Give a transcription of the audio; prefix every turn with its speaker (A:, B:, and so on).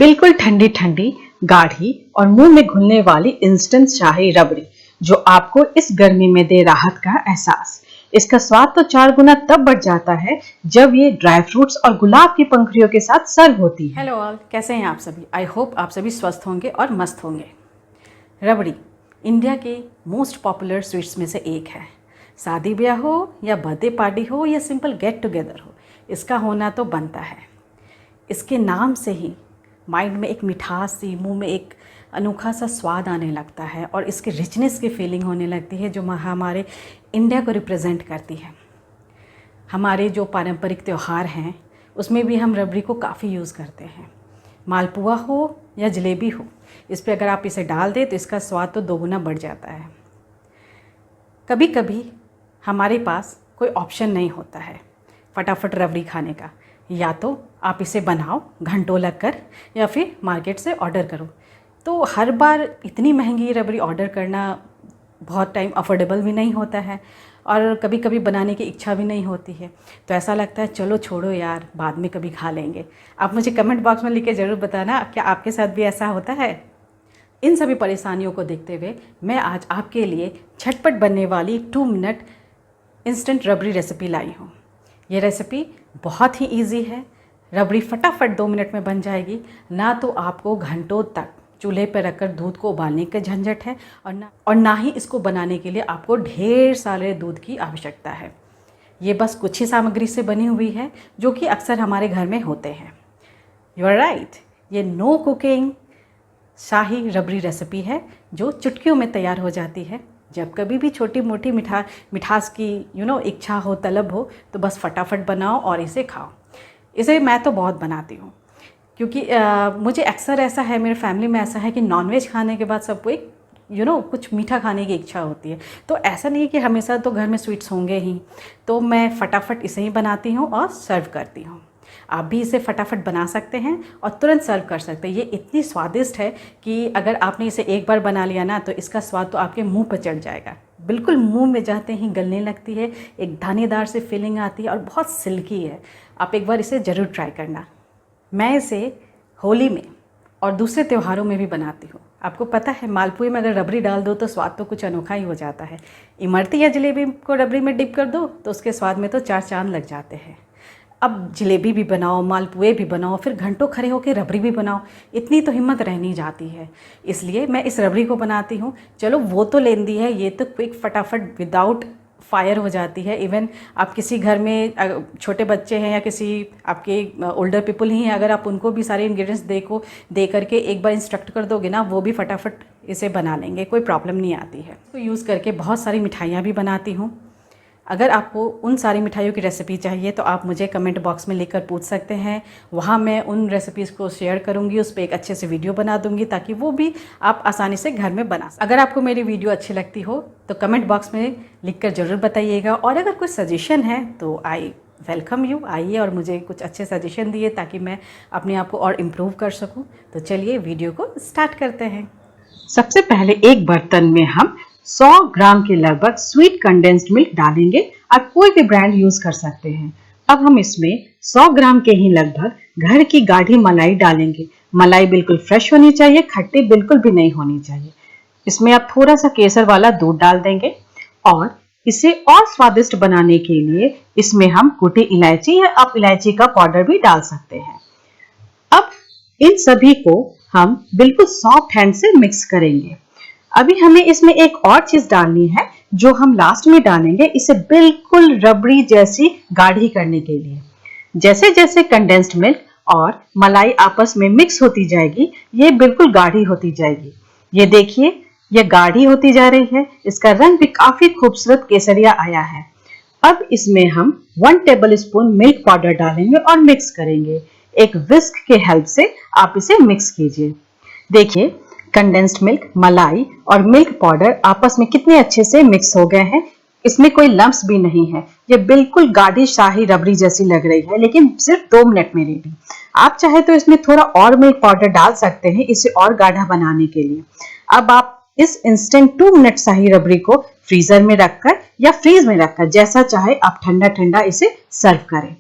A: बिल्कुल ठंडी ठंडी, गाढ़ी और मुंह में घुलने वाली इंस्टेंट शाही रबड़ी जो आपको इस गर्मी में दे राहत का एहसास। इसका स्वाद तो 4 गुना तब बढ़ जाता है जब ये ड्राई फ्रूट्स और गुलाब की पंखुड़ियों के साथ सर्व होती है।
B: हेलो ऑल, कैसे हैं आप सभी? आई होप आप सभी स्वस्थ होंगे और मस्त होंगे। रबड़ी इंडिया के मोस्ट पॉपुलर स्वीट्स में से एक है। शादी ब्याह हो या बर्थडे पार्टी हो या सिंपल गेट टुगेदर हो, इसका होना तो बनता है। इसके नाम से ही माइंड में एक मिठास सी, मुंह में एक अनोखा सा स्वाद आने लगता है और इसके रिचनेस की फीलिंग होने लगती है जो हमारे इंडिया को रिप्रेजेंट करती है। हमारे जो पारंपरिक त्यौहार हैं उसमें भी हम रबड़ी को काफ़ी यूज़ करते हैं। मालपुआ हो या जलेबी हो, इस पर अगर आप इसे डाल दें तो इसका स्वाद तो दोगुना बढ़ जाता है। कभी कभी हमारे पास कोई ऑप्शन नहीं होता है फटाफट रबड़ी खाने का, या तो आप इसे बनाओ घंटों लगकर या फिर मार्केट से ऑर्डर करो। तो हर बार इतनी महंगी रबड़ी ऑर्डर करना बहुत टाइम अफोर्डेबल भी नहीं होता है और कभी कभी बनाने की इच्छा भी नहीं होती है। तो ऐसा लगता है चलो छोड़ो यार, बाद में कभी खा लेंगे। आप मुझे कमेंट बॉक्स में लिख के ज़रूर बताना क्या आपके साथ भी ऐसा होता है। इन सभी परेशानियों को देखते हुए मैं आज आपके लिए झटपट बनने वाली 2 मिनट इंस्टेंट रबड़ी रेसिपी लाई हूँ। ये रेसिपी बहुत ही इजी है। रबड़ी फटाफट 2 मिनट में बन जाएगी। ना तो आपको घंटों तक चूल्हे पर रखकर दूध को उबालने का झंझट है और ना ही इसको बनाने के लिए आपको ढेर सारे दूध की आवश्यकता है। ये बस कुछ ही सामग्री से बनी हुई है जो कि अक्सर हमारे घर में होते हैं। यू आर राइट, ये नो कुकिंग शाही रबड़ी रेसिपी है जो चुटकियों में तैयार हो जाती है। जब कभी भी छोटी मोटी मिठास की इच्छा हो, तलब हो, तो बस फटाफट बनाओ और इसे खाओ। इसे मैं तो बहुत बनाती हूँ क्योंकि मुझे अक्सर ऐसा है, मेरे फैमिली में ऐसा है कि नॉनवेज खाने के बाद सबको एक कुछ मीठा खाने की इच्छा होती है। तो ऐसा नहीं कि हमेशा तो घर में स्वीट्स होंगे ही, तो मैं फटाफट इसे ही बनाती हूँ और सर्व करती हूँ। आप भी इसे फटाफट बना सकते हैं और तुरंत सर्व कर सकते हैं। ये इतनी स्वादिष्ट है कि अगर आपने इसे एक बार बना लिया ना तो इसका स्वाद तो आपके मुंह पर चढ़ जाएगा। बिल्कुल मुंह में जाते ही गलने लगती है, एक दानेदार से फीलिंग आती है और बहुत सिल्की है। आप एक बार इसे ज़रूर ट्राई करना। मैं इसे होली में और दूसरे त्योहारों में भी बनाती हूँ। आपको पता है मालपुए में अगर रबड़ी डाल दो तो स्वाद तो कुछ अनोखा ही हो जाता है। इमरती या जलेबी को रबड़ी में डिप कर दो तो उसके स्वाद में तो 4 चांद लग जाते हैं। अब जलेबी भी बनाओ, मालपुए भी बनाओ, फिर घंटों खड़े होकर रबड़ी भी बनाओ, इतनी तो हिम्मत रहनी जाती है। इसलिए मैं इस रबड़ी को बनाती हूँ। चलो वो तो लेंदी है, ये तो क्विक फटाफट विदाउट फायर हो जाती है। इवन आप किसी घर में छोटे बच्चे हैं या किसी आपके ओल्डर पीपल ही हैं, अगर आप उनको भी सारे इंग्रेडिएंट्स दे करके एक बार इंस्ट्रक्ट कर दोगे ना, वो भी फटाफट इसे बना लेंगे, कोई प्रॉब्लम नहीं आती है। तो यूज़ करके बहुत सारी मिठाइयाँ भी बनाती हूँ। अगर आपको उन सारी मिठाइयों की रेसिपी चाहिए तो आप मुझे कमेंट बॉक्स में लिखकर पूछ सकते हैं। वहाँ मैं उन रेसिपीज़ को शेयर करूँगी, उस पर एक अच्छे से वीडियो बना दूँगी ताकि वो भी आप आसानी से घर में बना सकें। अगर आपको मेरी वीडियो अच्छी लगती हो तो कमेंट बॉक्स में लिखकर ज़रूर बताइएगा। और अगर कोई सजेशन है तो आई वेलकम यू, आइए और मुझे कुछ अच्छे सजेशन दिए ताकि मैं अपने आप को और इम्प्रूव कर सकूँ। तो चलिए वीडियो को स्टार्ट करते हैं।
A: सबसे पहले एक बर्तन में हम 100 ग्राम के लगभग स्वीट कंडेंस्ड मिल्क डालेंगे। आप कोई भी ब्रांड यूज कर सकते हैं। अब हम इसमें 100 ग्राम के ही लगभग घर की गाढ़ी मलाई डालेंगे। मलाई बिल्कुल फ्रेश होनी चाहिए, खट्टी बिल्कुल भी नहीं होनी चाहिए। इसमें आप थोड़ा सा केसर वाला दूध डाल देंगे और इसे और स्वादिष्ट बनाने के लिए इसमें हम कुटी इलायची या आप इलायची का पाउडर भी डाल सकते हैं। अब इन सभी को हम बिल्कुल सॉफ्ट हैंड से मिक्स करेंगे। अभी हमें इसमें एक और चीज डालनी है जो हम लास्ट में डालेंगे, इसे बिल्कुल रबड़ी जैसी गाढ़ी करने के लिए। जैसे जैसे कंडेंस्ड मिल्क और मलाई आपस में मिक्स होती जाएगी, ये बिल्कुल गाढ़ी होती जाएगी। ये देखिए, ये गाढ़ी होती जा रही है। इसका रंग भी काफी खूबसूरत केसरिया आया है। अब इसमें हम 1 टेबलस्पून मिल्क पाउडर डालेंगे और मिक्स करेंगे। एक विस्क के हेल्प से आप इसे मिक्स कीजिए। देखिए कंडेंस्ड मिल्क, मलाई और मिल्क पाउडर आपस में कितने अच्छे से मिक्स हो गए हैं। इसमें कोई लम्प्स भी नहीं है। ये बिल्कुल गाढ़ी शाही रबड़ी जैसी लग रही है, लेकिन सिर्फ 2 मिनट में रेडी। आप चाहे तो इसमें थोड़ा और मिल्क पाउडर डाल सकते हैं इसे और गाढ़ा बनाने के लिए। अब आप इस इंस्टेंट 2 मिनट शाही रबड़ी को फ्रीजर में रखकर या फ्रीज में रखकर जैसा चाहे आप ठंडा ठंडा इसे सर्व करें।